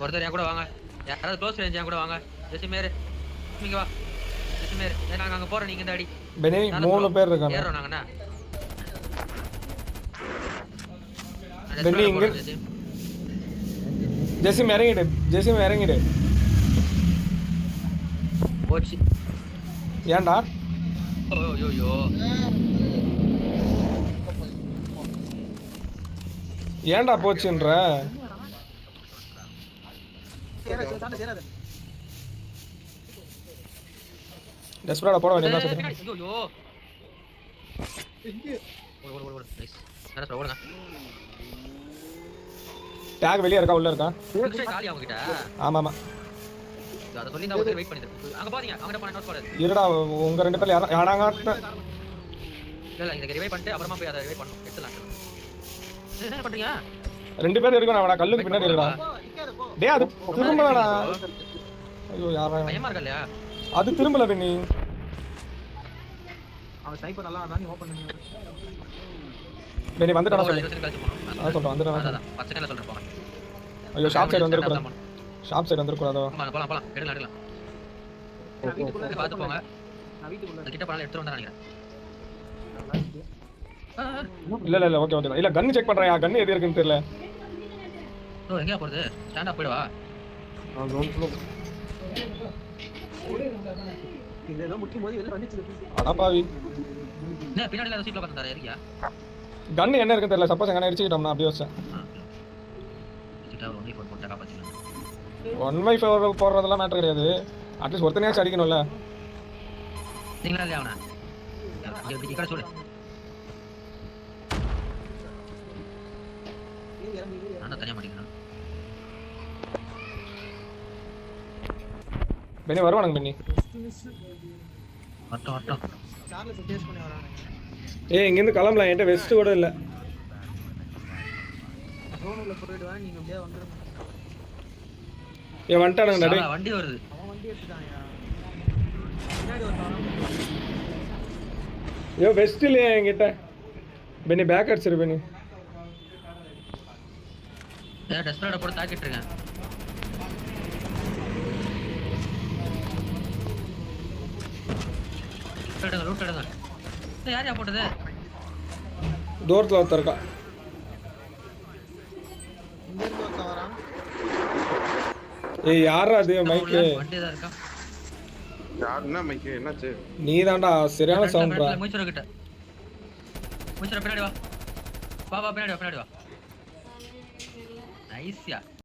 ஒருத்தர் என் கூட வாங்க. யாராவது க்ளோஸ் ரேஞ்ச் என் கூட வாங்க. ஜெசிமேர் இங்க வா. ஜெசிமேர் நாங்க அங்க போறோம், நீங்க இந்த அடி. பெனி 3 பேர் இருக்காங்க. ஏறோம் நாங்கண்ணா. பெனி இங்க ஜெசிம் இறங்கிடு. போச்சு. ஏன்டா? ஐயோ ஏன்டா போச்சுன்ற? டெஸ்பரேட்டா போட வேண்டியதா சொல்றேன். ஐயோ ஓடு நைஸ். நேரா ஓடுங்க. டாக் வெளிய இருக்கா உள்ள இருக்கா? காலி அவங்க கிட்ட. ஆமா அத சொல்லி நான் ஒரு வெயிட் பண்ணிட்டு. அங்க பாத்தீங்க, அங்க போய் நோட் பண்ணு. இருடா உங்க ரெண்டு பேர்ல யாராங்க? இல்ல இந்த ரிவைவ் பண்ணிட்டு அப்புறமா போய் அத ரிவைவ் பண்ணனும். எடுத்துலாம். என்ன பண்றீங்க? ரெண்டு பேர் இருக்கணும். அவன கல்லுக்கு பின்னாடி இருக்கடா. டேய் அது திரும்பலடா. ஐயோ யாரா? பயமா இருக்கலையா? அது திரும்பல பெனி. அவன் ஸ்னைப்பர் நல்லா ஆனா நீ ஓபன் பண்ணு. பெனி வந்துடா சொல்லு. நான் சொல்றேன் வந்துடா. அதான் 10 செகண்ட்ல சொல்றேன் போங்க. ஐயோ ஷாப் சைடு வந்துற கூடாதோ. போலாம். எடுக்கலாம். பாத்து போங்க. நான் வீட்டுக்குள்ள கிட்ட போறல எடுத்து வந்தா நினைக்கிறேன். இல்ல ஓகே இல்ல கன் செக் பண்றேன். கன் எது இருக்குன்னு தெரியல. எங்க போறது? ஸ்டாண்ட் அப் போய்டா. இதெல்லாம் முட்டி மோதி வெளிய வந்துச்சு. அடப்பாவி. என்ன பின்னாடில அந்த சீட்ல உட்கார்ந்தாரு ஏரியா? கன் என்ன இருக்குன்னு தெரியல. சப்போஸ் எங்கன அடிச்சிட்டோம்னா அப்படியே வச்சேன். கிட்ட ஒரு ஒன்லி போட்டு காப்பாத்திக்கலாம். 1v4 போறதெல்லாம் மேட்டர் கிடையாது. அட்லீஸ்ட் ஒருத்தனையாச்சும் அடிக்கணும்ல. நீங்களா இல்லையா அவன? இங்க கிட்ட சொல்லு. நான் தனியா மாட்டிக்கிறேன். பெனி வருவானுங்க பெனி. அட்டம். சார்ல டேஸ்ட் பண்ணி வரானே. ஏய் இங்க இருந்து கிளம்பலாம். என்கிட்ட வெஸ்ட் கூட இல்ல. ரோனுல போய்டுவா நீங்க அப்படியே வந்துருங்க. ஏய் வந்துட்டானுங்க டேய். வண்டி வருது. அவன் வண்டி எடுத்துட்டான்யா. பின்னாடி வந்தானே. ஏ வெஸ்ட் இல்லையா என்கிட்ட? பெனி பேக் அடிச்சிரு பெனி. டெஸ்பரேட்டா போட்டு தாக்கிட்டு இருக்கேன். லூட் எடுங்க. யாரையா போட்டது? தூரத்துல ஒருத்தர் இருக்கா. இங்க இருந்து ஒருத்தன் வரான். ஏய் யாரா அது மைக்? வண்டி தான் இருக்கா. யாருன்னா மைக் என்னாச்சு? நீதான்டா சரியான சவுண்ட்ரா. மூச்சர கிட்ட. மூச்சர பின்னாடி வா. வா பின்னாடி வா. நைஸ்யா.